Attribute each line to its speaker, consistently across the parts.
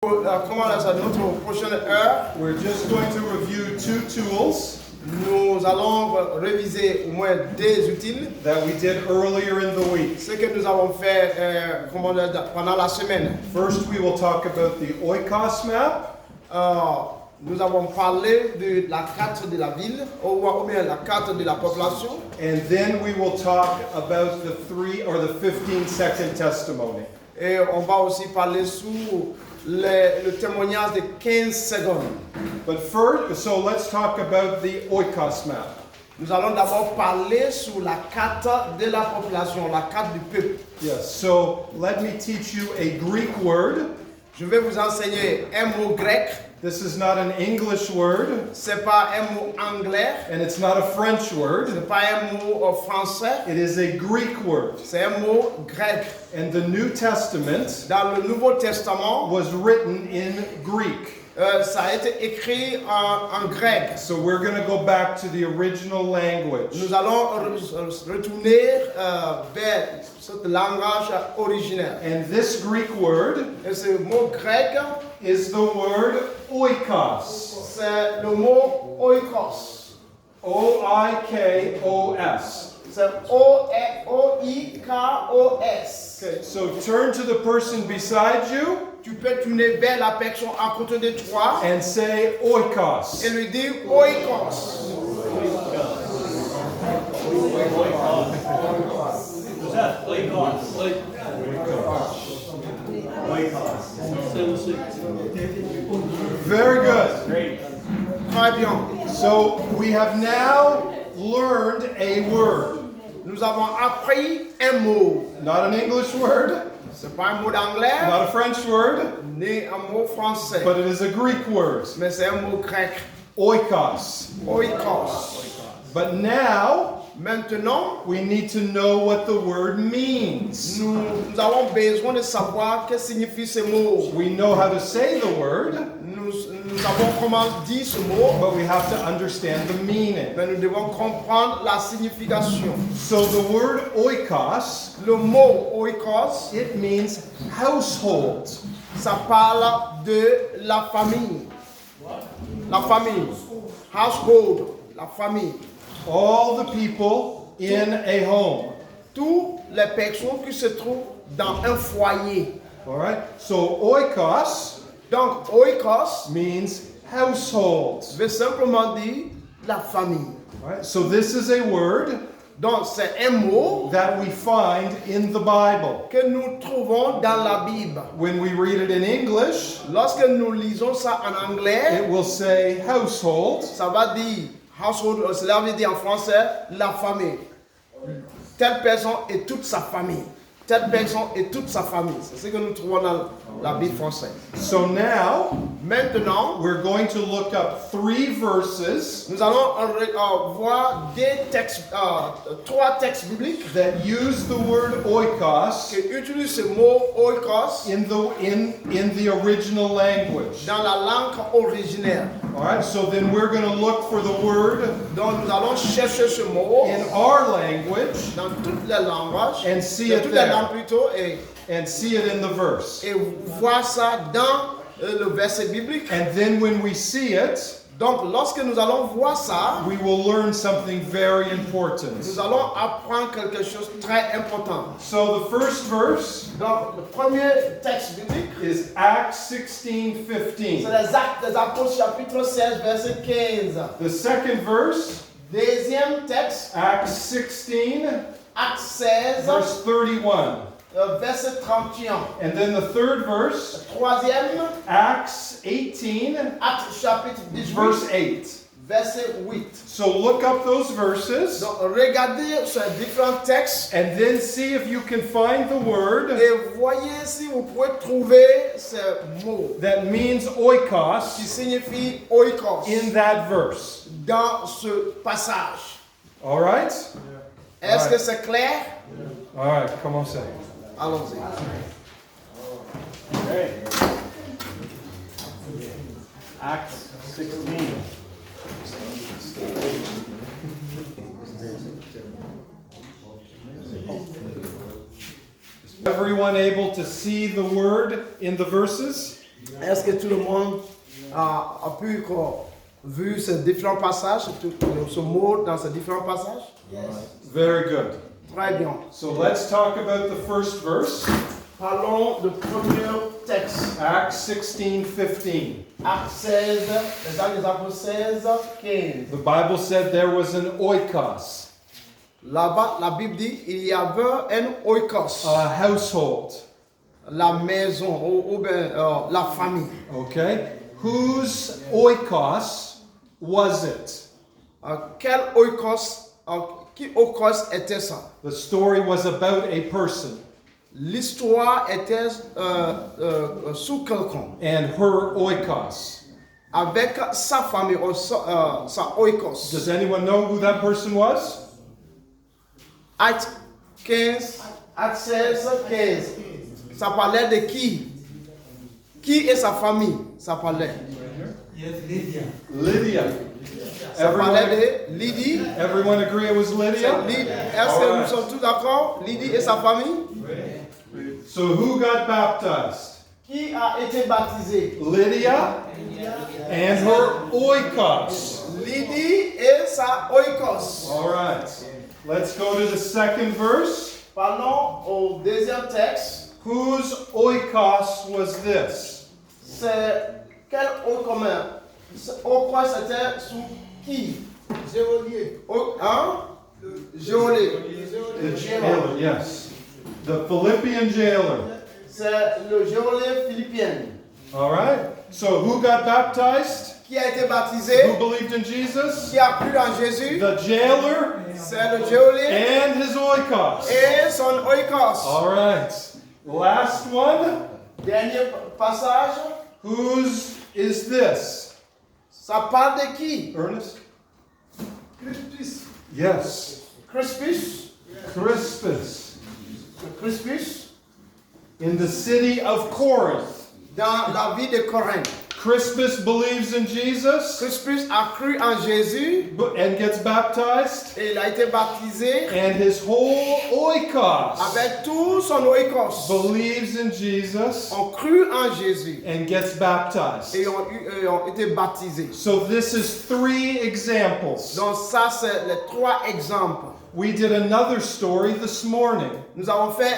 Speaker 1: Notre prochaine heure,
Speaker 2: we're just going to review two tools
Speaker 1: nous allons réviser au moins deux outils
Speaker 2: that we did earlier in the week.
Speaker 1: ce que nous avons fait pendant la semaine.
Speaker 2: First, we will talk about the Oikos map.
Speaker 1: Nous avons parlé de la carte de la ville, ou bien la carte de la population.
Speaker 2: And then we will talk about the 15-second testimony.
Speaker 1: Et on va aussi parler sur le témoignage de 15 secondes.
Speaker 2: But first, so let's talk about the Oikos map.
Speaker 1: Nous allons d'abord parler sur la carte de la population, la carte du peuple.
Speaker 2: Yes, so let me teach you a Greek word.
Speaker 1: Je vais vous enseigner un mot grec.
Speaker 2: This is not an English word.
Speaker 1: C'est pas un mot anglais.
Speaker 2: And it's not a French word.
Speaker 1: C'est pas un mot français.
Speaker 2: It is a Greek word.
Speaker 1: C'est un mot grec.
Speaker 2: And the New Testament
Speaker 1: dans le Nouveau Testament
Speaker 2: was written in Greek.
Speaker 1: Ça a été écrit en grec.
Speaker 2: So we're going to go back to the original language.
Speaker 1: Nous allons retourner vers ce langage originel.
Speaker 2: And this Greek word
Speaker 1: Et ce mot grec
Speaker 2: is the word oikos.
Speaker 1: C'est le mot oikos.
Speaker 2: O-I-K-O-S.
Speaker 1: C'est O-I-K-O-S.
Speaker 2: Okay, so turn to the person beside you.
Speaker 1: Tu peux tourner vers la personne à côté de toi
Speaker 2: and say oikos.
Speaker 1: et lui dire oikos.
Speaker 2: Very good.
Speaker 1: Très bien.
Speaker 2: So we have now learned a word.
Speaker 1: Nous avons appris un mot.
Speaker 2: Not an English word.
Speaker 1: C'est pas un mot d'anglais.
Speaker 2: Not a French word.
Speaker 1: Ni un mot français.
Speaker 2: But it is a Greek word.
Speaker 1: Mais c'est un mot grec.
Speaker 2: Oikos.
Speaker 1: Oikos.
Speaker 2: But now,
Speaker 1: maintenant,
Speaker 2: we need to know what the word means.
Speaker 1: Nous avons besoin de savoir que signifie ce mot.
Speaker 2: We know how to say the word.
Speaker 1: Nous savons comment dire ce mot.
Speaker 2: But we have to understand the meaning.
Speaker 1: Mais nous devons comprendre la signification.
Speaker 2: So the word oikos,
Speaker 1: le mot oikos,
Speaker 2: it means household.
Speaker 1: Ça parle de la famille. La famille. Household. La famille.
Speaker 2: All the people in a home.
Speaker 1: Toutes les personnes qui se trouvent dans un foyer.
Speaker 2: All right. So oikos,
Speaker 1: donc oikos
Speaker 2: means household.
Speaker 1: Veut simplement dire la famille.
Speaker 2: All right. So this is a word.
Speaker 1: Donc c'est un mot
Speaker 2: that we find in the Bible.
Speaker 1: Que nous trouvons dans la Bible.
Speaker 2: When we read it in English,
Speaker 1: lorsque nous lisons ça en anglais,
Speaker 2: it will say household.
Speaker 1: Ça va dire household, cela veut dire en français la famille. Telle personne et toute sa famille. Telle personne et toute sa famille. C'est ce que nous trouvons dans la Bible française.
Speaker 2: So now,
Speaker 1: maintenant,
Speaker 2: we're going to look up 3 verses.
Speaker 1: Nous allons voir trois textes bibliques
Speaker 2: that use the word oikos.
Speaker 1: Qui utilisent ce mot oikos.
Speaker 2: In the original language.
Speaker 1: Dans la langue originelle.
Speaker 2: All right. So then we're going to look for the word.
Speaker 1: Donc nous allons chercher ce mot.
Speaker 2: In our language.
Speaker 1: Dans toutes les langues.
Speaker 2: And see it there.
Speaker 1: Plutôt,
Speaker 2: and see it in the verse.
Speaker 1: Et voir ça dans le verset biblique.
Speaker 2: And then when we see it,
Speaker 1: donc lorsque nous allons voir ça,
Speaker 2: we will learn something very important.
Speaker 1: Nous allons apprendre quelque chose de très important.
Speaker 2: So the first verse,
Speaker 1: donc le premier texte biblique,
Speaker 2: is Acts 16:15.
Speaker 1: C'est les Actes des Apôtres chapitre 16 verset 15.
Speaker 2: The second verse,
Speaker 1: deuxième texte,
Speaker 2: Acts 16.
Speaker 1: Acte 16,
Speaker 2: verse 31.
Speaker 1: Verset 31.
Speaker 2: And then the third verse,
Speaker 1: troisième,
Speaker 2: Acts 18,
Speaker 1: Acte chapitre 18,
Speaker 2: verse 8.
Speaker 1: Verset 8.
Speaker 2: So look up those verses.
Speaker 1: Donc regardez ces différents textes.
Speaker 2: And then see if you can find the word.
Speaker 1: Et voyez si vous pouvez trouver ce mot.
Speaker 2: That means oikos.
Speaker 1: Qui signifie oikos.
Speaker 2: In that verse.
Speaker 1: Dans ce passage.
Speaker 2: All right?
Speaker 1: Est-ce que c'est clair?
Speaker 2: All right, commencez.
Speaker 1: Allons-y.
Speaker 3: Okay. Acts 16.
Speaker 2: Everyone able to see the word in the verses?
Speaker 1: Est-ce que tout le monde a pu vu ces différents passages, ce mot dans ces différents passages?
Speaker 2: Yes. Very good.
Speaker 1: Très bien.
Speaker 2: So let's talk about the first verse.
Speaker 1: Parlons du premier texte.
Speaker 2: Acts 16:15.
Speaker 1: Actes 16, les Actes des Apôtres 16, 15.
Speaker 2: The Bible said there was an oikos,
Speaker 1: Là-bas, la Bible dit il y avait un oikos,
Speaker 2: a household.
Speaker 1: la maison ou bien la famille.
Speaker 2: Okay? Whose oikos was it?
Speaker 1: Quel oikos, qui oikos était ça?
Speaker 2: The story was about a person
Speaker 1: L'histoire était sous quelqu'un,
Speaker 2: and her oikos.
Speaker 1: avec sa famille, ou sa oikos.
Speaker 2: Does anyone know who that person was?
Speaker 1: Acte 15, Acte 16, 15. Ça parlait de qui? Qui est sa famille? Ça parlait.
Speaker 2: Lydia.
Speaker 1: Ça parlait
Speaker 2: Everyone,
Speaker 1: de Lydie.
Speaker 2: everyone agree it was Lydia?
Speaker 1: Est-ce que nous sommes tous d'accord? Lydie et sa famille?
Speaker 2: So who got baptized?
Speaker 1: Qui a été baptisé?
Speaker 2: Lydia and her oikos.
Speaker 1: Lydie et sa oikos.
Speaker 2: All right. Let's go to the second verse.
Speaker 1: Parlons au deuxième texte.
Speaker 2: Whose oikos was this?
Speaker 1: C'est quel oikos était sous qui? Géolier. Hein? Géolier.
Speaker 2: The jailer, yes. The Philippian jailer.
Speaker 1: C'est le géolier philippien.
Speaker 2: All right. So who got baptized?
Speaker 1: Qui a été
Speaker 2: Who
Speaker 1: baptisé?
Speaker 2: believed in Jesus?
Speaker 1: Qui a cru en Jésus?
Speaker 2: The jailer
Speaker 1: C'est le géolier
Speaker 2: and his oikos.
Speaker 1: et son oikos.
Speaker 2: All right. Last one.
Speaker 1: Dernier passage.
Speaker 2: Whose is this?
Speaker 1: Ça parle de qui?
Speaker 2: Ernest?
Speaker 1: Crispus.
Speaker 2: Yes.
Speaker 1: Crispus.
Speaker 2: Crispus.
Speaker 1: Crispus.
Speaker 2: In the city of Corinth.
Speaker 1: Dans la ville de Corinthe.
Speaker 2: Crispus believes in Jesus
Speaker 1: Crispus a cru en Jésus
Speaker 2: and gets baptized,
Speaker 1: et il a été baptisé
Speaker 2: and his whole oikos
Speaker 1: avec tout son oikos.
Speaker 2: believes in Jesus
Speaker 1: Ont cru en Jésus
Speaker 2: and gets baptized.
Speaker 1: et ont été baptisés.
Speaker 2: So this is 3 examples.
Speaker 1: Donc ça, c'est les 3 exemples.
Speaker 2: We did another story this morning
Speaker 1: Nous avons fait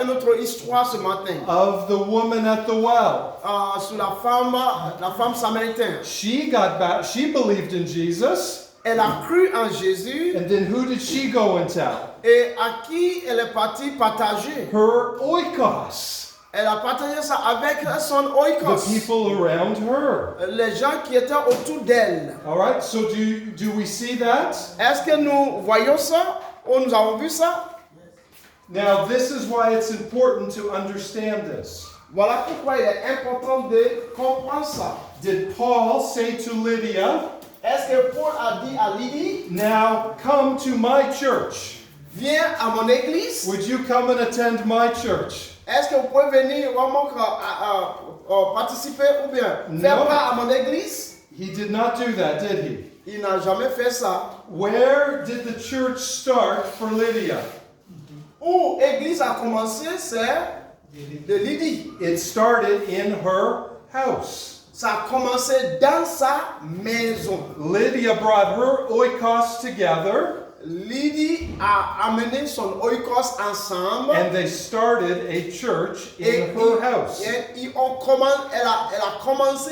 Speaker 1: une autre histoire ce matin
Speaker 2: of the woman at the well.
Speaker 1: sur la femme samaritaine.
Speaker 2: She believed in Jesus,
Speaker 1: Elle a cru en Jésus
Speaker 2: and then who did she go and tell?
Speaker 1: et à qui elle est partie partager.
Speaker 2: Her oikos,
Speaker 1: Elle a partagé ça avec son
Speaker 2: the
Speaker 1: oikos.
Speaker 2: people around her.
Speaker 1: Les gens qui étaient autour d'elle.
Speaker 2: All right, so do we see that?
Speaker 1: Est-ce que nous voyons ça ou nous avons vu ça?
Speaker 2: Now, this is why it's important to understand this.
Speaker 1: Voilà pourquoi il est important de comprendre ça.
Speaker 2: Did Paul say to Lydia,
Speaker 1: Est-ce que Paul a dit à Lydie,
Speaker 2: now come to my church?
Speaker 1: viens à mon église?
Speaker 2: Would you come and attend my church?
Speaker 1: Est-ce que vous pouvez venir vraiment participer ou bien faire
Speaker 2: Non.
Speaker 1: part à mon église?
Speaker 2: He did not do that, did he?
Speaker 1: Il n'a jamais fait ça.
Speaker 2: Where did the church start for Lydia?
Speaker 1: Où l'église a commencé, c'est de Lydie.
Speaker 2: It started in her house.
Speaker 1: Ça a commencé dans sa maison.
Speaker 2: Lydia brought her oikos together,
Speaker 1: Lydie a amené son oikos ensemble.
Speaker 2: and they started a church
Speaker 1: Et
Speaker 2: in her house.
Speaker 1: elle a commencé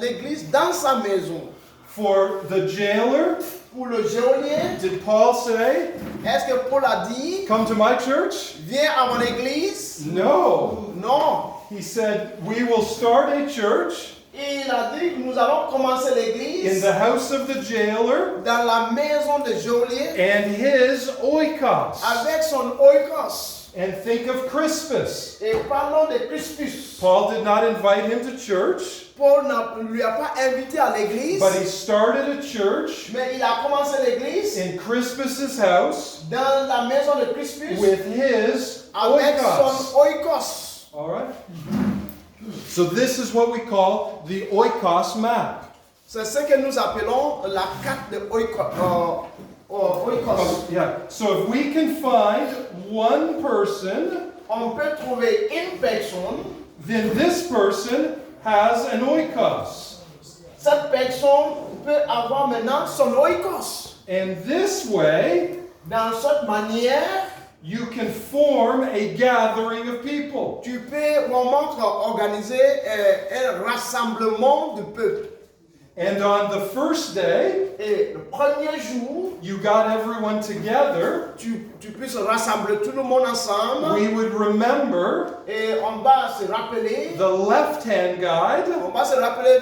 Speaker 1: l'église dans sa maison.
Speaker 2: For the jailer,
Speaker 1: Pour le geôlier,
Speaker 2: did Paul say,
Speaker 1: est-ce que Paul a dit,
Speaker 2: come to my church?
Speaker 1: viens à mon église?
Speaker 2: No.
Speaker 1: Non.
Speaker 2: He said, we will start a church
Speaker 1: Et il a dit que nous allons commencer
Speaker 2: in
Speaker 1: l'église
Speaker 2: the house of the jailer
Speaker 1: dans la maison de geôlier
Speaker 2: and his oikos.
Speaker 1: avec son oikos.
Speaker 2: And think of Crispus.
Speaker 1: Et parlons de Crispus.
Speaker 2: Paul did not invite him to church,
Speaker 1: Paul ne lui a pas invité à l'église,
Speaker 2: but he started a church
Speaker 1: mais il a commencé l'église
Speaker 2: in Crispus's house
Speaker 1: dans la maison de Crispus
Speaker 2: with his
Speaker 1: avec
Speaker 2: oikos.
Speaker 1: son oikos.
Speaker 2: All right? So this is what we call the oikos map.
Speaker 1: C'est ce que nous appelons la carte de oikos.
Speaker 2: Yeah. So if we can find one person,
Speaker 1: On peut trouver une personne,
Speaker 2: then this person has an oikos.
Speaker 1: Cette personne peut avoir maintenant son oikos.
Speaker 2: And this way,
Speaker 1: Dans cette manière,
Speaker 2: you can form a gathering of people.
Speaker 1: tu peux vraiment organiser un rassemblement de peuple.
Speaker 2: And on the first day,
Speaker 1: Et le premier jour,
Speaker 2: you got everyone together.
Speaker 1: tu puisses rassembler tout le monde ensemble.
Speaker 2: We would remember
Speaker 1: Et on va se rappeler,
Speaker 2: the left-hand guide
Speaker 1: on va se rappeler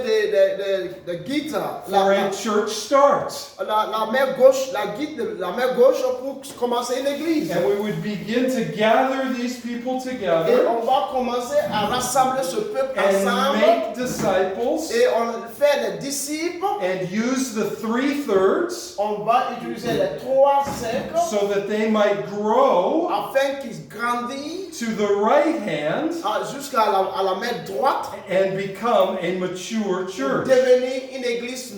Speaker 1: de guide,
Speaker 2: for a church start.
Speaker 1: la main gauche, la main gauche pour commencer une église.
Speaker 2: And we would begin to gather these people
Speaker 1: Et
Speaker 2: together
Speaker 1: on va commencer à rassembler ce peuple
Speaker 2: and
Speaker 1: ensemble.
Speaker 2: make disciples
Speaker 1: Et on fait des disciples.
Speaker 2: and use the 3/3
Speaker 1: On va utiliser les 3 cercles
Speaker 2: so that they might grow
Speaker 1: afin qu'ils grandissent
Speaker 2: to the right hand
Speaker 1: jusqu'à la main droite
Speaker 2: and become a mature
Speaker 1: pour
Speaker 2: church.
Speaker 1: devenir une église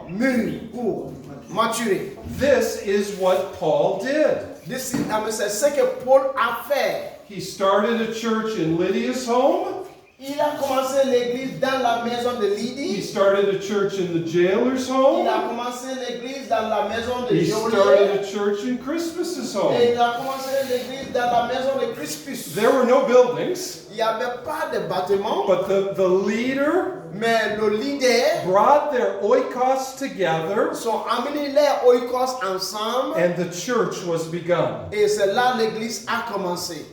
Speaker 1: mûre ou maturée.
Speaker 2: This is what Paul did.
Speaker 1: C'est ce que Paul a fait.
Speaker 2: He started a church in Lydia's home.
Speaker 1: Il a commencé l'église dans la maison de
Speaker 2: He
Speaker 1: Lydie.
Speaker 2: started a church in the jailer's
Speaker 1: Il
Speaker 2: home.
Speaker 1: a commencé l'église dans la maison de
Speaker 2: He started
Speaker 1: Geôlier.
Speaker 2: a church in Crispus's
Speaker 1: Et
Speaker 2: home.
Speaker 1: il a commencé l'église dans la maison de Crispus.
Speaker 2: There were no buildings,
Speaker 1: Il n'y avait pas de bâtiment,
Speaker 2: but the leader
Speaker 1: mais le leader
Speaker 2: brought their oikos together
Speaker 1: sont amenés les oikos ensemble.
Speaker 2: and the church was begun.
Speaker 1: Et c'est là l'église a commencé.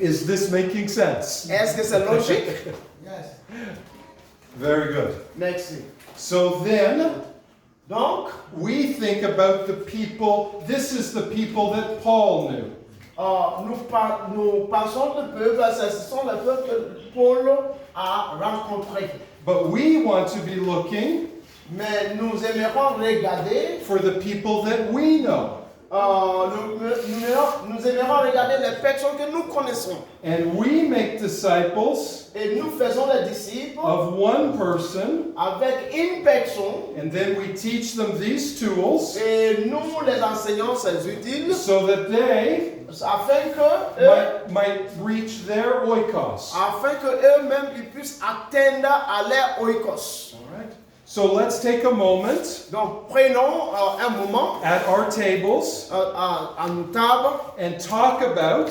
Speaker 2: Is this making sense?
Speaker 1: Est-ce que c'est logique?
Speaker 2: Very good.
Speaker 1: Merci.
Speaker 2: So then
Speaker 1: Donc,
Speaker 2: we think about the people. This is the people that Paul knew.
Speaker 1: nous pensons de peuple, ce sont les peuples que Paul a rencontrés.
Speaker 2: But we want to be looking
Speaker 1: Mais nous aimerons regarder,
Speaker 2: for the people that we know.
Speaker 1: nous aimerons regarder les personnes que nous connaissons.
Speaker 2: And we make disciples
Speaker 1: Et nous faisons les disciples
Speaker 2: of one person,
Speaker 1: avec une personne.
Speaker 2: and then we teach them these tools
Speaker 1: Et nous les enseignons ces utiles
Speaker 2: so that they
Speaker 1: afin que eux,
Speaker 2: might reach their oikos.
Speaker 1: afin que eux-mêmes ils puissent atteindre à leur oikos.
Speaker 2: All right. So let's take a moment
Speaker 1: Donc prenons un moment
Speaker 2: at our tables
Speaker 1: à nos tables,
Speaker 2: and talk about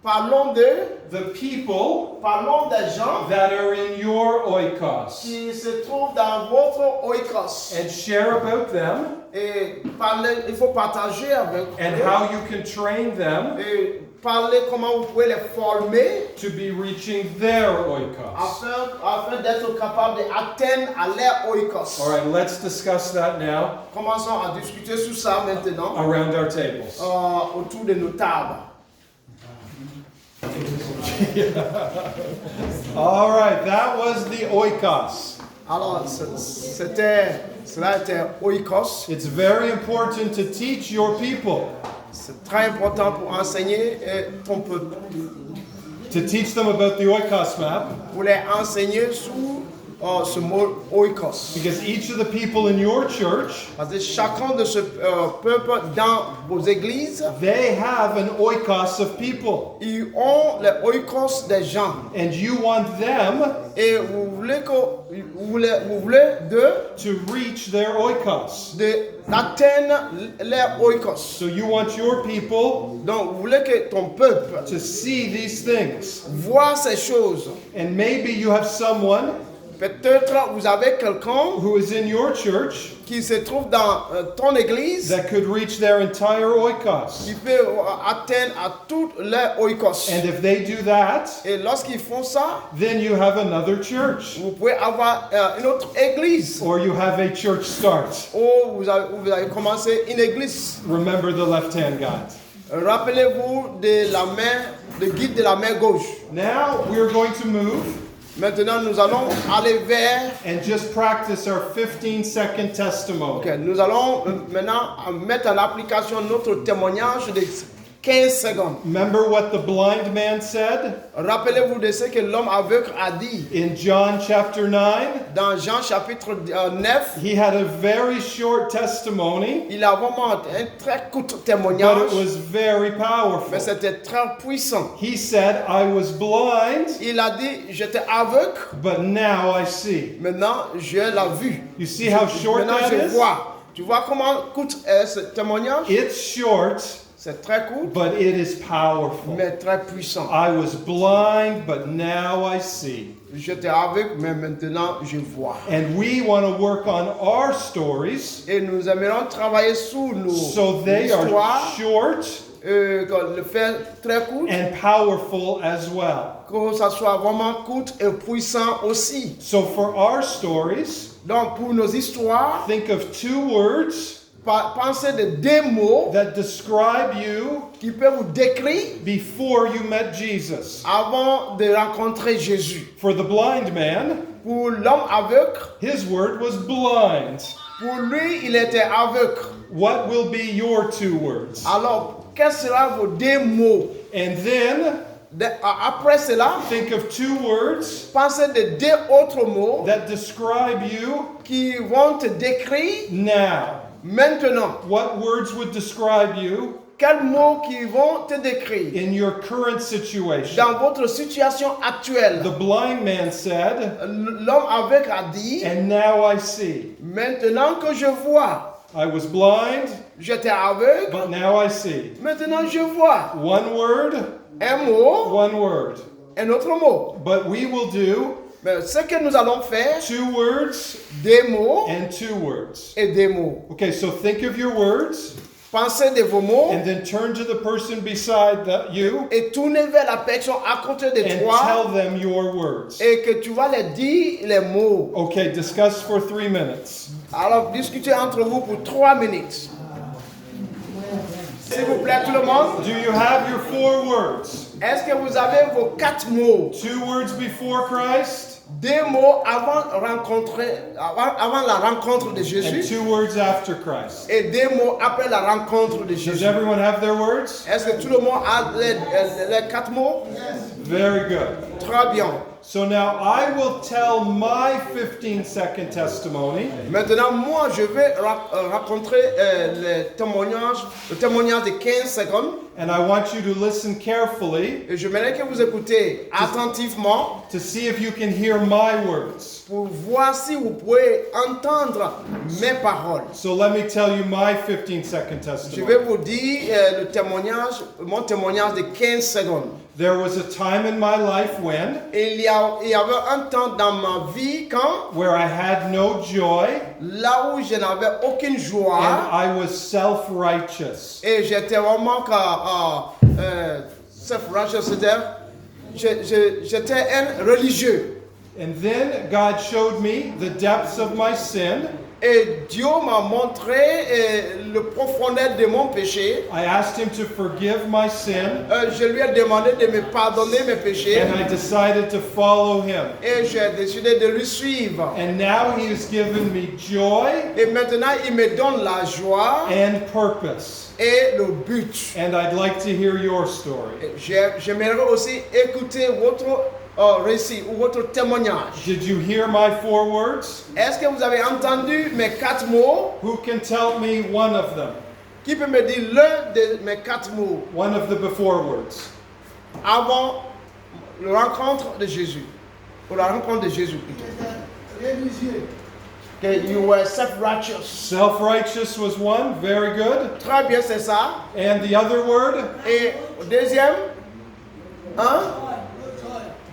Speaker 1: parlons de,
Speaker 2: the people
Speaker 1: parlons des gens
Speaker 2: that are in your oikos
Speaker 1: qui se trouvent dans votre oikos.
Speaker 2: and share about them
Speaker 1: Et parler, il faut partager avec
Speaker 2: and
Speaker 1: eux.
Speaker 2: how you can train them
Speaker 1: Et parler comment vous pouvez les former
Speaker 2: to be reaching their oikos.
Speaker 1: afin d'être capable d'atteindre à leur oikos.
Speaker 2: All right, let's discuss that now
Speaker 1: Commençons à discuter sur ça maintenant
Speaker 2: around our tables.
Speaker 1: autour de nos tables.
Speaker 2: All right, that was the oikos.
Speaker 1: Alors, cela était oikos.
Speaker 2: It's very important to teach your people,
Speaker 1: C'est très important pour enseigner ton peuple.
Speaker 2: to teach them about the oikos map,
Speaker 1: Pour les enseigner sur ce mot oikos.
Speaker 2: because each of the people in your church,
Speaker 1: Parce que chacun de ce peuple dans vos églises,
Speaker 2: they have an oikos of people,
Speaker 1: ils ont les oikos des gens.
Speaker 2: and you want them
Speaker 1: Et vous voulez d'eux
Speaker 2: to reach their oikos.
Speaker 1: d'atteindre les oikos.
Speaker 2: So you want your people
Speaker 1: Donc, vous voulez que ton peuple
Speaker 2: to see these things.
Speaker 1: voit ces choses.
Speaker 2: And maybe you have someone
Speaker 1: Peut-être vous avez quelqu'un
Speaker 2: who is in your church
Speaker 1: qui se trouve dans ton église
Speaker 2: that could reach their entire oikos.
Speaker 1: qui peut atteindre à toutes les oikos.
Speaker 2: And if they do that,
Speaker 1: Et lorsqu'ils font ça,
Speaker 2: then you have another church,
Speaker 1: vous pouvez avoir une autre église.
Speaker 2: or you have a church start.
Speaker 1: Ou vous avez commencé une église.
Speaker 2: Remember the left-hand guide.
Speaker 1: Rappelez-vous de la main, le guide de la main gauche.
Speaker 2: Now we're going to move
Speaker 1: Maintenant, nous allons aller vers.
Speaker 2: and just practice our 15-second testimony.
Speaker 1: Ok, nous allons maintenant mettre en application notre témoignage de 15 secondes.
Speaker 2: Remember what the blind man said
Speaker 1: Rappelez-vous de ce que l'homme aveugle a dit
Speaker 2: in John chapter 9?
Speaker 1: dans Jean chapitre 9.
Speaker 2: He had a very short testimony,
Speaker 1: Il a vraiment un très court
Speaker 2: but
Speaker 1: témoignage,
Speaker 2: it was very
Speaker 1: mais
Speaker 2: powerful.
Speaker 1: c'était très puissant.
Speaker 2: He said, I was blind,
Speaker 1: Il a dit, j'étais aveugle,
Speaker 2: but now I see.
Speaker 1: maintenant je l'ai vu.
Speaker 2: You see how short
Speaker 1: Maintenant
Speaker 2: that
Speaker 1: je
Speaker 2: is?
Speaker 1: vois. Tu vois comment court est ce témoignage?
Speaker 2: It's short,
Speaker 1: C'est très court,
Speaker 2: but it is powerful.
Speaker 1: mais très puissant.
Speaker 2: I was blind, but now I see.
Speaker 1: J'étais aveugle, mais maintenant je vois.
Speaker 2: And we want to work on our stories
Speaker 1: Et nous aimerions travailler sur nos
Speaker 2: so they are
Speaker 1: histoires,
Speaker 2: short
Speaker 1: le faire très court,
Speaker 2: and powerful as well.
Speaker 1: que ça soit vraiment court et puissant aussi.
Speaker 2: So for our stories,
Speaker 1: Donc pour nos histoires,
Speaker 2: think of 2 words
Speaker 1: pensez de 2 mots
Speaker 2: that describe you
Speaker 1: qui peuvent vous décrire
Speaker 2: before you met Jesus.
Speaker 1: avant de rencontrer Jésus.
Speaker 2: For the blind man,
Speaker 1: Pour l'homme aveugle,
Speaker 2: his word was blind.
Speaker 1: pour lui, il était aveugle.
Speaker 2: What will be your 2 words?
Speaker 1: Alors, quels seront vos 2 mots?
Speaker 2: And then
Speaker 1: Après cela,
Speaker 2: think of 2 words
Speaker 1: pensez de 2 autres mots
Speaker 2: that describe you
Speaker 1: qui vont te décrire
Speaker 2: now.
Speaker 1: maintenant.
Speaker 2: What words would describe you
Speaker 1: Quels mots qui vont te décrire
Speaker 2: in your current situation?
Speaker 1: dans votre situation actuelle?
Speaker 2: The blind man said,
Speaker 1: L'homme aveugle a dit,
Speaker 2: and now I see.
Speaker 1: maintenant que je vois,
Speaker 2: I was blind,
Speaker 1: j'étais aveugle,
Speaker 2: but now I see.
Speaker 1: maintenant je vois.
Speaker 2: One word,
Speaker 1: Un mot,
Speaker 2: one word.
Speaker 1: un autre mot.
Speaker 2: But we will do
Speaker 1: Mais ce que nous allons faire,
Speaker 2: 2 words
Speaker 1: 2 mots
Speaker 2: and 2 words.
Speaker 1: et 2 mots.
Speaker 2: Okay, so think of your words
Speaker 1: Pensez de vos mots
Speaker 2: and then turn to the person beside you
Speaker 1: et tournez vers la personne à côté de
Speaker 2: and
Speaker 1: toi
Speaker 2: tell them your words.
Speaker 1: et que tu vas leur dire les mots.
Speaker 2: Okay, discuss for 3 minutes.
Speaker 1: Alors discutez entre vous pour 3 minutes. S'il vous plaît tout le monde,
Speaker 2: Do you have your 4 words?
Speaker 1: est-ce que vous avez vos 4 mots?
Speaker 2: 2 words before Christ
Speaker 1: 2 mots avant la rencontre de
Speaker 2: and
Speaker 1: Jésus
Speaker 2: 2 words after Christ.
Speaker 1: et 2 mots après la rencontre de
Speaker 2: Does
Speaker 1: Jésus.
Speaker 2: everyone have their words?
Speaker 1: Est-ce que tout le monde a les 4 mots?
Speaker 2: Very good.
Speaker 1: Très bien.
Speaker 2: So now I will tell my 15-second testimony,
Speaker 1: Maintenant, moi, je vais raconter le témoignage de 15 secondes.
Speaker 2: and I want you to listen carefully
Speaker 1: Et je voudrais que vous écoutez attentivement
Speaker 2: to see if you can hear my words.
Speaker 1: pour voir si vous pouvez entendre mes paroles.
Speaker 2: So let me tell you my 15-second
Speaker 1: Je vais
Speaker 2: testimony.
Speaker 1: vous dire mon témoignage de 15 secondes.
Speaker 2: There was a time in my life when
Speaker 1: Il y avait un temps dans ma vie quand,
Speaker 2: where I had no joy
Speaker 1: là où je n'avais aucune
Speaker 2: and
Speaker 1: joie
Speaker 2: I was self-righteous.
Speaker 1: et j'étais vraiment self-righteous, c'est-à-dire j'étais un religieux.
Speaker 2: And then God showed me the depths of my sin.
Speaker 1: Et Dieu m'a montré le profondeur de mon péché.
Speaker 2: I asked him to forgive my sin,
Speaker 1: Je lui ai demandé de me pardonner mes péchés.
Speaker 2: and I decided to follow him.
Speaker 1: Et j'ai décidé de lui suivre.
Speaker 2: And now he has given me joy
Speaker 1: Et maintenant, il me donne la joie
Speaker 2: and purpose.
Speaker 1: et le but.
Speaker 2: And I'd like to hear your story.
Speaker 1: J'aimerais aussi écouter votre récit ou votre témoignage.
Speaker 2: Did you hear my 4 words?
Speaker 1: Est-ce que vous avez entendu mes 4 mots?
Speaker 2: Who can tell me one of them?
Speaker 1: Qui peut me dire l'un de mes 4 mots
Speaker 2: One of the before words.
Speaker 1: avant la rencontre de Jésus? Ou la rencontre de Jésus plutôt. Que you were self-righteous.
Speaker 2: Self-righteous was one. Very good.
Speaker 1: Très bien, c'est ça.
Speaker 2: And the other word?
Speaker 1: Et deuxième,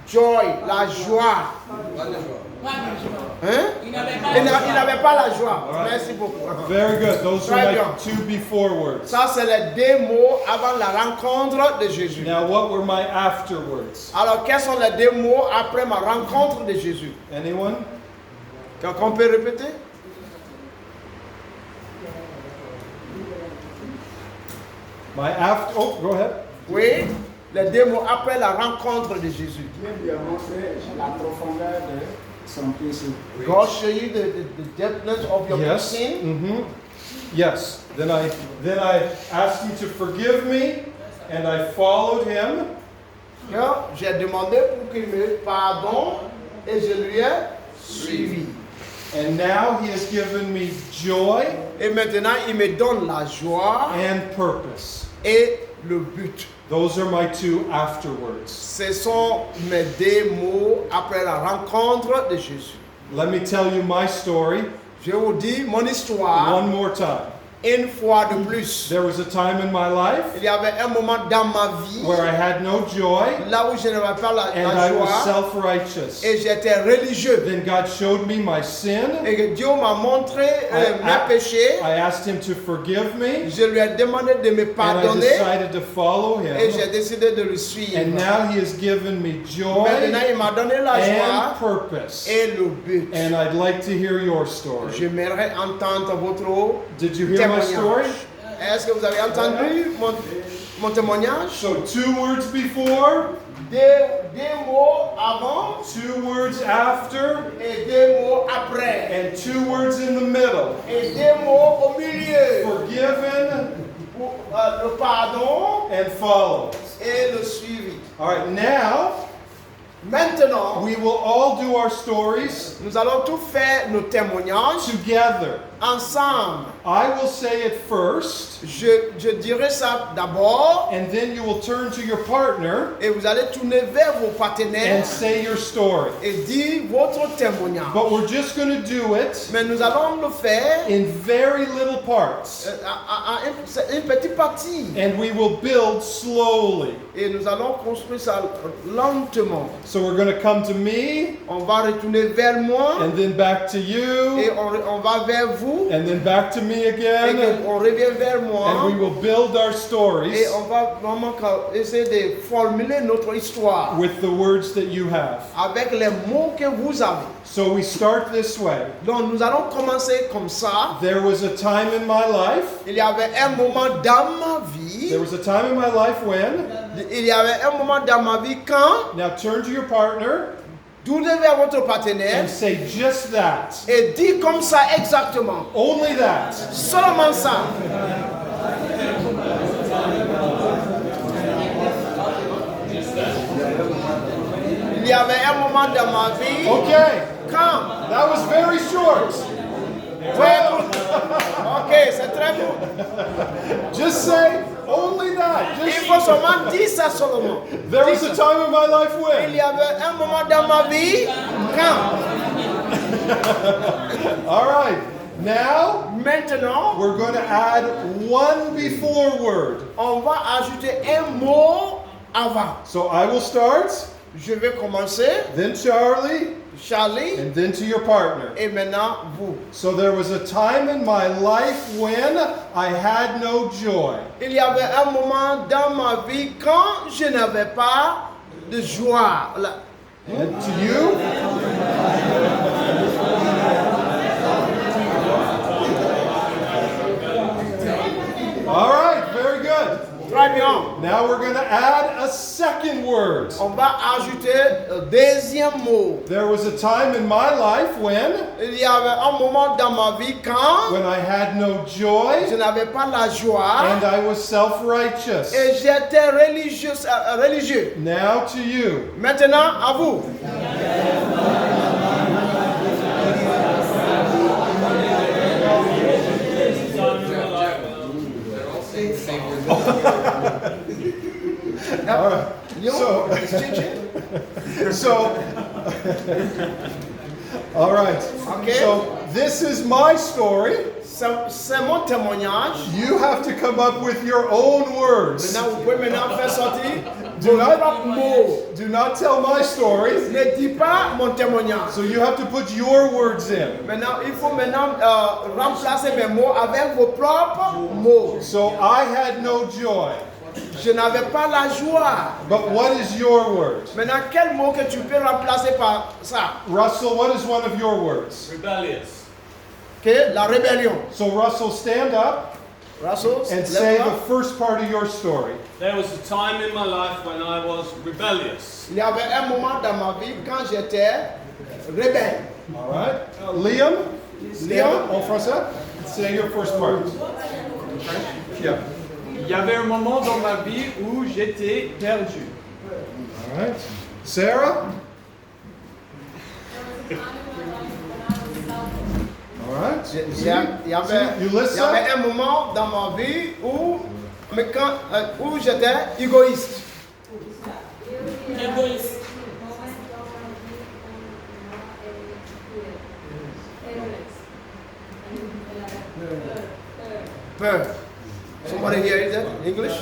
Speaker 1: joy, la joie. Hein? Il n'avait pas la joie. Merci beaucoup.
Speaker 2: Very good. Those are
Speaker 1: Très
Speaker 2: my
Speaker 1: bien.
Speaker 2: 2 before words.
Speaker 1: Ça, c'est les 2 mots avant la rencontre de Jésus.
Speaker 2: Now, what were my afterwards?
Speaker 1: Alors, quels sont les 2 mots après ma rencontre de Jésus?
Speaker 2: Anyone?
Speaker 1: Quelqu'un peut répéter?
Speaker 2: My after. Oh, go ahead.
Speaker 1: Oui, les 2 mots après la rencontre de Jésus.
Speaker 4: Dieu lui a montré la profondeur de son péché.
Speaker 1: God show you the depthness of your
Speaker 2: Yes.
Speaker 1: sin.
Speaker 2: Mm-hmm. Yes. Then I asked you to forgive me. and I followed him.
Speaker 1: J'ai demandé pour qu'il me pardonne et je lui ai suivi.
Speaker 2: And now he has given me joy
Speaker 1: Et maintenant, il me donne la joie
Speaker 2: and purpose.
Speaker 1: et le but.
Speaker 2: Those are my two afterwards.
Speaker 1: Ce sont mes deux mots après la rencontre de Jésus.
Speaker 2: Let me tell you my story
Speaker 1: Je vous dis mon histoire
Speaker 2: one more time.
Speaker 1: une fois de plus.
Speaker 2: There was a time in my life
Speaker 1: Il y avait un moment dans ma vie
Speaker 2: where I had no joy
Speaker 1: là où je n'avais pas la
Speaker 2: and I was
Speaker 1: joie
Speaker 2: self-righteous.
Speaker 1: et j'étais religieux.
Speaker 2: Then God showed me my sin.
Speaker 1: Et que Dieu m'a montré mes péchés.
Speaker 2: I asked him to forgive me,
Speaker 1: Je lui ai demandé de me
Speaker 2: and I
Speaker 1: pardonner
Speaker 2: decided to follow
Speaker 1: et
Speaker 2: him.
Speaker 1: j'ai décidé de le suivre.
Speaker 2: And now he has given me joy
Speaker 1: Maintenant, il m'a donné la
Speaker 2: and
Speaker 1: joie
Speaker 2: purpose.
Speaker 1: et le but.
Speaker 2: And I'd like to hear your story.
Speaker 1: J'aimerais entendre votre
Speaker 2: Did you hear my story?
Speaker 1: témoignage. Est-ce que vous avez entendu mon témoignage?
Speaker 2: So 2 words before,
Speaker 1: Deux mots avant
Speaker 2: 2 words after,
Speaker 1: et deux mots après.
Speaker 2: and 2 words in the middle.
Speaker 1: Et deux mots au milieu.
Speaker 2: Forgiven
Speaker 1: Pour, le pardon
Speaker 2: and follow.
Speaker 1: et le suivi.
Speaker 2: All right, now
Speaker 1: Maintenant,
Speaker 2: we will all do our stories
Speaker 1: nous allons tous faire nos témoignages
Speaker 2: together.
Speaker 1: ensemble.
Speaker 2: I will say it first,
Speaker 1: Je dirai ça d'abord
Speaker 2: and then you will turn to your partner
Speaker 1: et vous allez tourner vers vos partenaires
Speaker 2: and say your story.
Speaker 1: et dire votre témoignage.
Speaker 2: But we're just going to do it
Speaker 1: Mais nous allons le faire
Speaker 2: in very little parts,
Speaker 1: à une petite partie
Speaker 2: and we will build slowly.
Speaker 1: et nous allons construire ça lentement.
Speaker 2: So we're going to come to me,
Speaker 1: On va retourner vers moi
Speaker 2: and then back to
Speaker 1: et
Speaker 2: you,
Speaker 1: on va vers vous
Speaker 2: and then back to me
Speaker 1: et
Speaker 2: again,
Speaker 1: on revient vers moi
Speaker 2: and we will build our
Speaker 1: et
Speaker 2: stories
Speaker 1: on va vraiment essayer de formuler notre histoire
Speaker 2: with the words that you have.
Speaker 1: avec les mots que vous avez.
Speaker 2: So we start this way.
Speaker 1: Donc nous allons commencer comme ça.
Speaker 2: There was a time in my life,
Speaker 1: Il y avait un moment dans ma vie.
Speaker 2: there was a time in my life when,
Speaker 1: Il y avait un moment dans ma vie quand
Speaker 2: now turn to your partner
Speaker 1: tournez vers votre partenaire
Speaker 2: and say just that.
Speaker 1: et dis comme ça exactement.
Speaker 2: Only that.
Speaker 1: Seulement ça. Il y avait un moment dans ma vie
Speaker 2: Okay,
Speaker 1: quand.
Speaker 2: that was very short.
Speaker 1: Très court. Ok, c'est très court.
Speaker 2: Just say only that.
Speaker 1: Il
Speaker 2: Just,
Speaker 1: faut seulement dire ça seulement.
Speaker 2: there was a time in my life
Speaker 1: Il
Speaker 2: when.
Speaker 1: y avait un moment dans ma vie quand.
Speaker 2: All right. Now
Speaker 1: Maintenant,
Speaker 2: we're going to add one before word.
Speaker 1: on va ajouter un mot avant.
Speaker 2: So I will start,
Speaker 1: Je vais commencer,
Speaker 2: then Charlie,
Speaker 1: Charlie,
Speaker 2: and then to your partner.
Speaker 1: et maintenant vous.
Speaker 2: So there was a time in my life when I had no joy.
Speaker 1: Il y avait un moment dans ma vie quand je n'avais pas de joie.
Speaker 2: And to you, all right, very good.
Speaker 1: Très bien.
Speaker 2: Now we're going to add a second word.
Speaker 1: On va ajouter le deuxième mot.
Speaker 2: There was a time in my life when
Speaker 1: Il y avait un moment dans ma vie quand
Speaker 2: I had no joy
Speaker 1: je n'avais pas la joie
Speaker 2: and I was self-righteous.
Speaker 1: et j'étais religieux.
Speaker 2: Now to you.
Speaker 1: Maintenant, à vous.
Speaker 2: All right. So, all right.
Speaker 1: Okay.
Speaker 2: So this is my story.
Speaker 1: C'est mon témoignage.
Speaker 2: You have to come up with your own words.
Speaker 1: Maintenant, vous pouvez maintenant faire sortir
Speaker 2: Do
Speaker 1: vos propres mots.
Speaker 2: not, do not tell my story.
Speaker 1: Ne dis pas mon témoignage.
Speaker 2: So you have to put your words in.
Speaker 1: Maintenant, il faut maintenant remplacer mes mots avec vos propres mots.
Speaker 2: So I had no joy.
Speaker 1: Je n'avais pas la joie.
Speaker 2: But what is your word?
Speaker 1: Maintenant, quel mot que tu peux remplacer par ça?
Speaker 2: Russell, what is one of your words?
Speaker 3: Rebellious.
Speaker 1: Que la rébellion.
Speaker 2: So Russell, stand up
Speaker 1: Russell,
Speaker 2: and say the
Speaker 1: lève-toi.
Speaker 2: first part of your story.
Speaker 3: There was a time in my life when I was rebellious.
Speaker 1: Il y avait un moment dans ma vie quand j'étais rebelle.
Speaker 2: All right. Liam, stand
Speaker 1: Liam.
Speaker 2: up en français. Say your first part. Yeah.
Speaker 5: y avait un moment dans ma vie où j'étais perdu.
Speaker 2: All right. Sarah? All right.
Speaker 1: Il y avait un moment dans ma vie où j'étais égoïste. Peur. Somebody here is that English?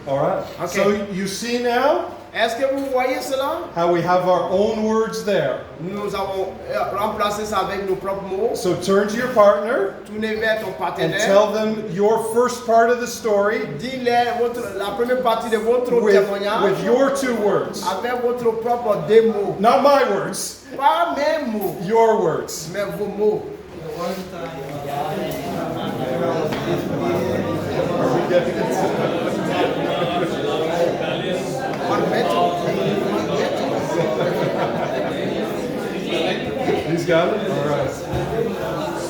Speaker 2: All right.
Speaker 1: Okay.
Speaker 2: So you see now
Speaker 1: Est-ce que vous voyez cela?
Speaker 2: how we have our own words there.
Speaker 1: Nous avons remplacé ça avec nos propres mots.
Speaker 2: So turn to your partner
Speaker 1: Tournez vers ton
Speaker 2: and
Speaker 1: partenaire.
Speaker 2: tell them your first part of the story
Speaker 1: Dis-leur la première partie de votre
Speaker 2: with
Speaker 1: témoignage
Speaker 2: your 2 words.
Speaker 1: avec votre propre démo.
Speaker 2: Not my words,
Speaker 1: Pas mes mots,
Speaker 2: your words.
Speaker 1: mais vos mots.
Speaker 2: He's got it? All right.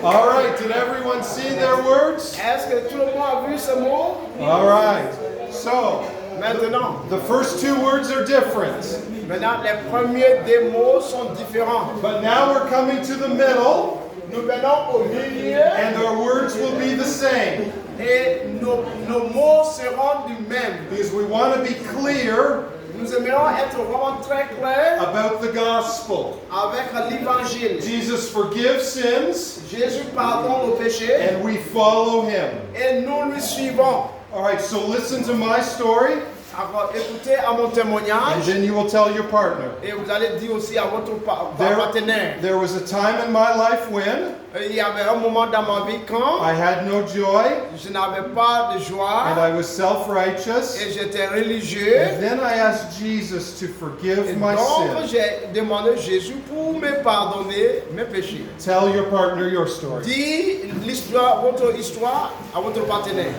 Speaker 2: All right, did everyone see their words?
Speaker 1: Est-ce que tout le monde a vu ce mot?
Speaker 2: All right. So,
Speaker 1: Maintenant,
Speaker 2: the first 2 words are different.
Speaker 1: les premiers des mots sont différents.
Speaker 2: But now we're coming to the middle,
Speaker 1: Nous venons au milieu
Speaker 2: and our words will be the same.
Speaker 1: et nos mots seront du même.
Speaker 2: Because we want to be clear
Speaker 1: Nous aimerons être vraiment très clairs
Speaker 2: about the gospel.
Speaker 1: avec l'évangile.
Speaker 2: Jesus forgives sins,
Speaker 1: Jésus pardonne nos péchés
Speaker 2: and we follow him.
Speaker 1: et nous lui suivons.
Speaker 2: All right, so listen to my story,
Speaker 1: Alors, écoutez à mon
Speaker 2: and
Speaker 1: témoignage
Speaker 2: then you will tell your partner.
Speaker 1: et vous allez dire aussi à votre
Speaker 2: There,
Speaker 1: partenaire.
Speaker 2: there was a time in my life when
Speaker 1: Il y avait un moment dans ma vie quand
Speaker 2: I had no joy,
Speaker 1: je n'avais pas de
Speaker 2: and
Speaker 1: joie
Speaker 2: I was self-righteous.
Speaker 1: et j'étais religieux.
Speaker 2: And then I asked Jesus to
Speaker 1: Et
Speaker 2: forgive my
Speaker 1: donc
Speaker 2: sins.
Speaker 1: j'ai demandé à Jésus pour me pardonner mes péchés.
Speaker 2: Tell your partner your story.
Speaker 1: Dis l'histoire, votre histoire à votre partenaire.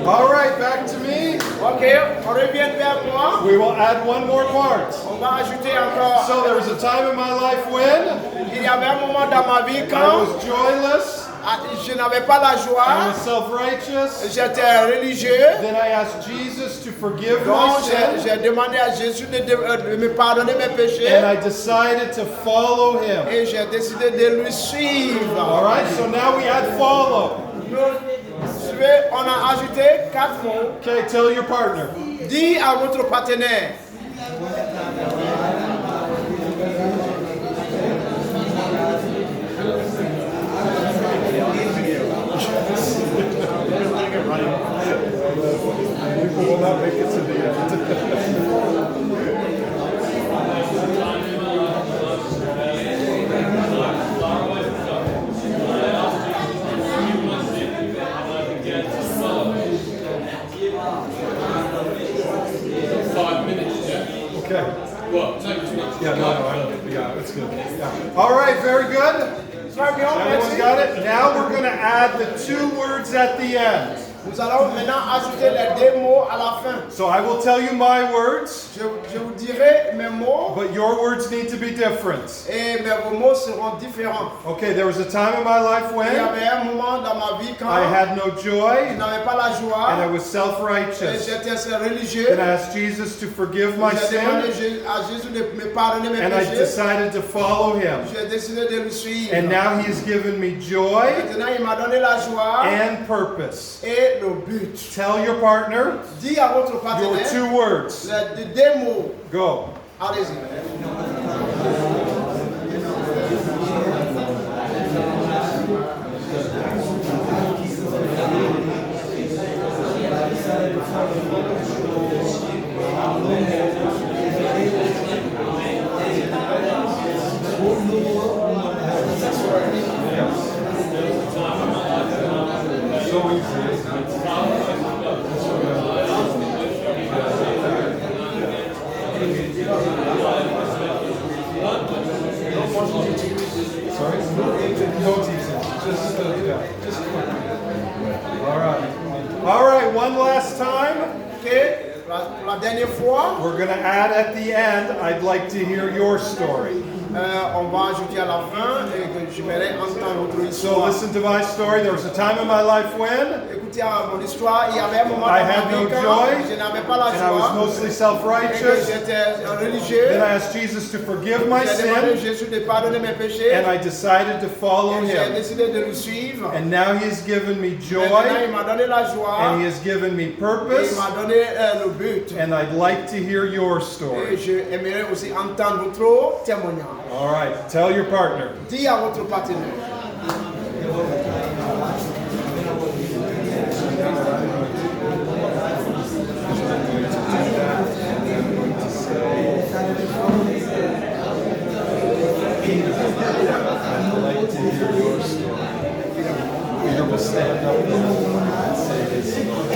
Speaker 2: All right, back to me.
Speaker 1: Ok, on revient vers moi.
Speaker 2: We will add one more part.
Speaker 1: On va ajouter encore.
Speaker 2: So there was a time in my life when
Speaker 1: Il y avait un moment dans ma vie
Speaker 2: I
Speaker 1: quand
Speaker 2: was joyless,
Speaker 1: je n'avais pas la
Speaker 2: I
Speaker 1: joie.
Speaker 2: was self-righteous.
Speaker 1: J'étais religieux.
Speaker 2: Then I asked Jesus to forgive my
Speaker 1: Donc
Speaker 2: sins,
Speaker 1: j'ai demandé à Jésus de me pardonner mes péchés.
Speaker 2: and I decided to follow him.
Speaker 1: Et j'ai décidé de lui suivre.
Speaker 2: All right, so now we add follow.
Speaker 1: On a ajouté 4 mots.
Speaker 2: Okay, tell your partner.
Speaker 1: Dis à votre partenaire.
Speaker 2: People will not make it to the end. Okay.
Speaker 3: Well, take as much.
Speaker 2: Yeah, yeah, it's good. Yeah. All right, very good.
Speaker 1: Très bien,
Speaker 2: Everyone's
Speaker 1: merci.
Speaker 2: got it? Now we're going to add the 2 words at the end.
Speaker 1: Nous allons maintenant ajouter les 2 mots à la fin.
Speaker 2: So I will tell you my words,
Speaker 1: Je vous dirai mes mots
Speaker 2: but your words need to be different.
Speaker 1: et vos mots seront différents.
Speaker 2: Okay, there was a time in my life
Speaker 1: Il y
Speaker 2: when
Speaker 1: avait un moment dans ma vie quand
Speaker 2: I had no
Speaker 1: je
Speaker 2: joy
Speaker 1: n'avais pas la
Speaker 2: and I
Speaker 1: joie
Speaker 2: was
Speaker 1: et
Speaker 2: self-righteous.
Speaker 1: j'étais religieux.
Speaker 2: Then I asked Jesus to forgive my
Speaker 1: J'ai demandé
Speaker 2: sin,
Speaker 1: à Jésus de me pardonner mes
Speaker 2: and I
Speaker 1: péchés.
Speaker 2: decided to follow him.
Speaker 1: J'ai décidé de le suivre.
Speaker 2: And now he has given me joy
Speaker 1: Maintenant, il m'a donné la joie
Speaker 2: and purpose.
Speaker 1: et le but.
Speaker 2: Tell your partner
Speaker 1: Dis à votre
Speaker 2: your
Speaker 1: partenaire
Speaker 2: 2 words.
Speaker 1: les 2 mots.
Speaker 2: Go.
Speaker 1: Allez-y.
Speaker 2: Sorry? No teasing. Just all right. All right, one last time.
Speaker 1: Ok, pour la dernière fois,
Speaker 2: We're going to add at the end, I'd like to hear your story.
Speaker 1: on va ajouter à la fin et que j'aimerais entendre votre
Speaker 2: So
Speaker 1: histoire.
Speaker 2: listen to my story. There was a time in my life when
Speaker 1: Écoutez mon histoire, il y avait un moment
Speaker 2: I
Speaker 1: dans
Speaker 2: had
Speaker 1: ma
Speaker 2: no
Speaker 1: vie quand
Speaker 2: joy,
Speaker 1: je n'avais pas la
Speaker 2: and I was
Speaker 1: joie
Speaker 2: mostly
Speaker 1: et que
Speaker 2: self-righteous.
Speaker 1: j'étais religieux.
Speaker 2: Then I asked Jesus to forgive my
Speaker 1: J'ai demandé à
Speaker 2: sin,
Speaker 1: Jésus de pardonner mes péchés
Speaker 2: and I decided to follow
Speaker 1: et j'ai
Speaker 2: him.
Speaker 1: décidé de le suivre.
Speaker 2: And now he's given me
Speaker 1: Maintenant,
Speaker 2: joy,
Speaker 1: il m'a donné la joie
Speaker 2: and he has given me
Speaker 1: et il
Speaker 2: purpose,
Speaker 1: m'a donné le but.
Speaker 2: and I'd like to hear your
Speaker 1: Et
Speaker 2: story.
Speaker 1: je aimerais aussi entendre votre témoignage.
Speaker 2: All right, tell your partner.
Speaker 1: Dis à votre partenaire.
Speaker 2: I'd like to hear your story. Peter will stand up and say his story.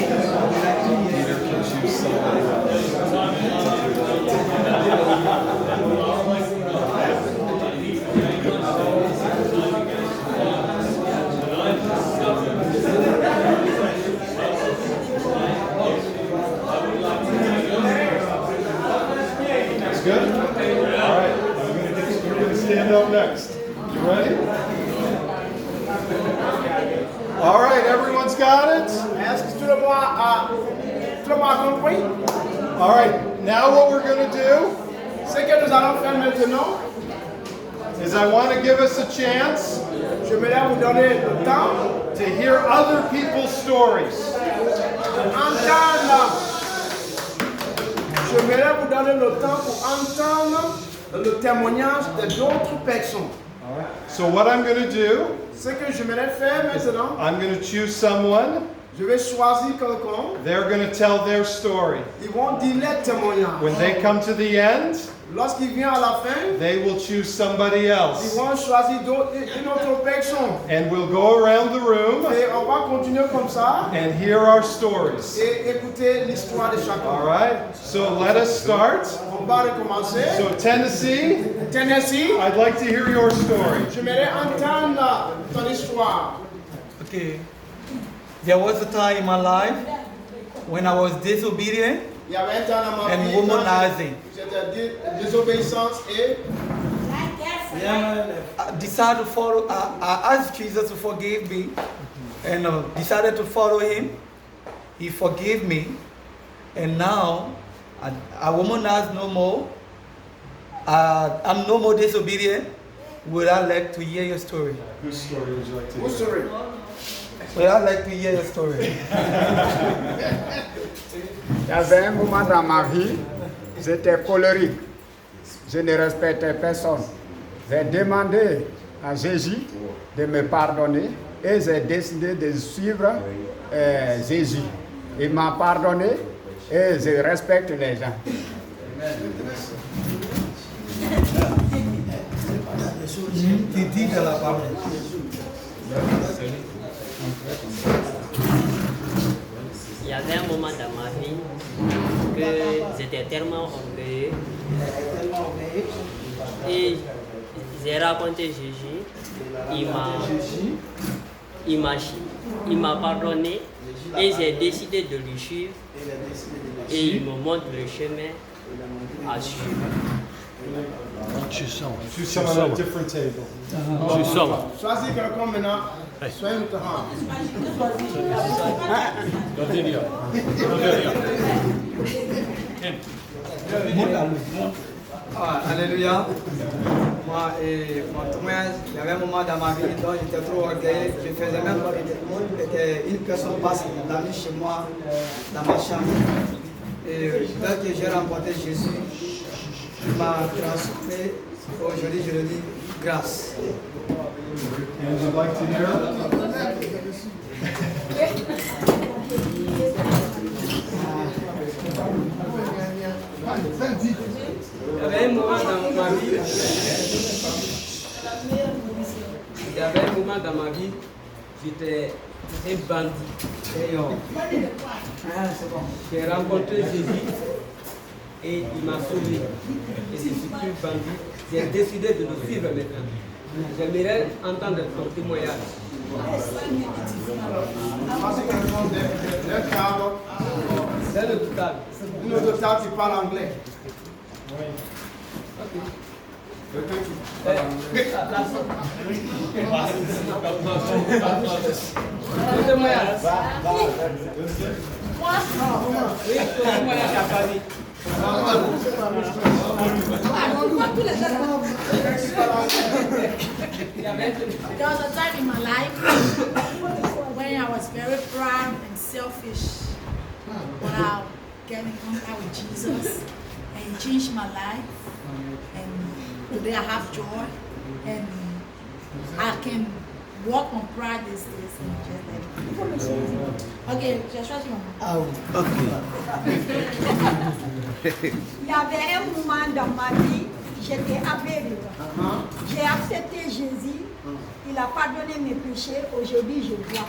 Speaker 2: Peter can choose somebody That's good? All right. You're going to stand up next. You ready? All right, everyone's got it?
Speaker 1: Est-ce que tout le monde a compris?
Speaker 2: All right, now what we're going to do
Speaker 1: Ce que nous allons faire maintenant,
Speaker 2: is I want to give us a chance
Speaker 1: je vais vous donner le temps
Speaker 2: to hear other people's stories.
Speaker 1: d'entendre. Je vais vous donner le temps pour entendre le témoignage d'autres personnes.
Speaker 2: So what I'm going to do,
Speaker 1: Ce que je vais faire maintenant,
Speaker 2: I'm going to choose someone.
Speaker 1: je vais choisir quelqu'un.
Speaker 2: They're going to tell their story.
Speaker 1: Ils vont dire les témoignages.
Speaker 2: When they come to the end,
Speaker 1: Lorsqu'ils viennent à la fin,
Speaker 2: they will choose somebody
Speaker 1: ils
Speaker 2: else.
Speaker 1: vont choisir une autre personne.
Speaker 2: And we'll go around the room
Speaker 1: Et on va continuer comme ça
Speaker 2: and hear our stories.
Speaker 1: et écouter l'histoire de
Speaker 2: All
Speaker 1: chacun.
Speaker 2: right? So let us start.
Speaker 1: On va recommencer.
Speaker 2: So Tennessee,
Speaker 1: Tennessee,
Speaker 2: I'd like to hear your story.
Speaker 1: j'aimerais entendre ton histoire.
Speaker 6: Okay. There was a time in my life when I was disobedient
Speaker 1: Il y avait un temps dans ma
Speaker 6: and
Speaker 1: vie
Speaker 6: womanizing.
Speaker 1: j'étais désobéissance et
Speaker 6: I decided to follow. I asked Jesus to forgive me, and decided to follow Him. He forgave me, and now I womanize no more. I'm no more disobedient. Would I like to hear your story?
Speaker 2: Whose story would you like to
Speaker 1: Who's
Speaker 2: hear?
Speaker 1: sorry?
Speaker 6: Would I like to hear your story?
Speaker 4: Il y avait un moment dans ma vie, j'étais colérique. Je ne respectais personne. J'ai demandé à Jésus de me pardonner et j'ai décidé de suivre Jésus. Il m'a pardonné et je respecte les gens.
Speaker 6: Tu dis de la parole.
Speaker 7: Il y avait un moment dans ma vie que j'étais tellement orgueilleux et j'ai raconté Jésus. Il m'a pardonné et j'ai décidé de lui suivre et il me montre le chemin à suivre.
Speaker 2: Choose someone at a different table.
Speaker 1: Choisis quelqu'un maintenant. Soyez le temps.
Speaker 6: Alléluia. Moi, mon témoignage, il y avait un moment dans ma vie dont j'étais trop orgueilleux. Je faisais même pas que une personne passe la nuit chez moi, dans ma chambre. Et dès que j'ai rencontré Jésus, il m'a transformé. Aujourd'hui, je le dis grâce.
Speaker 2: And you'd like to hear?
Speaker 5: Il y avait un moment dans ma vie. Il y avait un moment dans ma vie, j'étais un bandit. Et j'ai rencontré Jésus et il m'a sauvé. Et je suis plus bandit. J'ai décidé de le suivre maintenant. J'aimerais entendre ton témoignage. C'est le total.
Speaker 1: Une autre table qui parle anglais.
Speaker 5: Ton témoignage.
Speaker 8: Moi,
Speaker 5: Oui, ton témoignage à Paris.
Speaker 8: there was a time in my life when I was very proud and selfish, but I get in contact with Jesus and he changed my life. And today I have joy and I can walk on pride these days and just like. Ok, j'ai choisi mon nom.
Speaker 9: Il y avait un moment dans ma vie, j'étais aveugle. J'ai accepté Jésus, il a pardonné mes péchés, aujourd'hui je vois.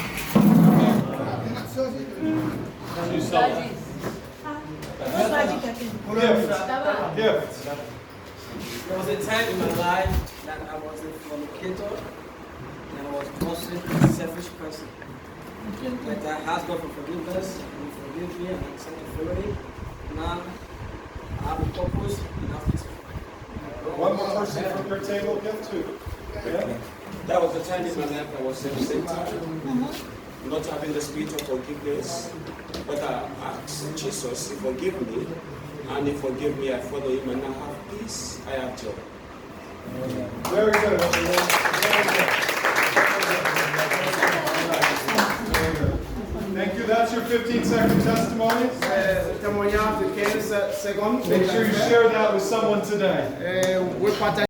Speaker 5: There was a time in my life that I was a fornicator and I was also a selfish person. But I asked God for forgiveness and He forgave me and I accepted fully. Now I have a purpose and I have to.
Speaker 2: One more person from your table, give two. Yeah?
Speaker 10: That was the time in my life I was self-centered, not having the spirit of forgiveness. But I asked Jesus to forgive me, and He forgave me. I follow Him, and I have peace. I have joy.
Speaker 2: Very good. Very good. Thank you. That's your 15-second testimony.
Speaker 1: Témoignage de 15 secondes.
Speaker 2: Make sure you share that with someone today.
Speaker 1: Vous pouvez partager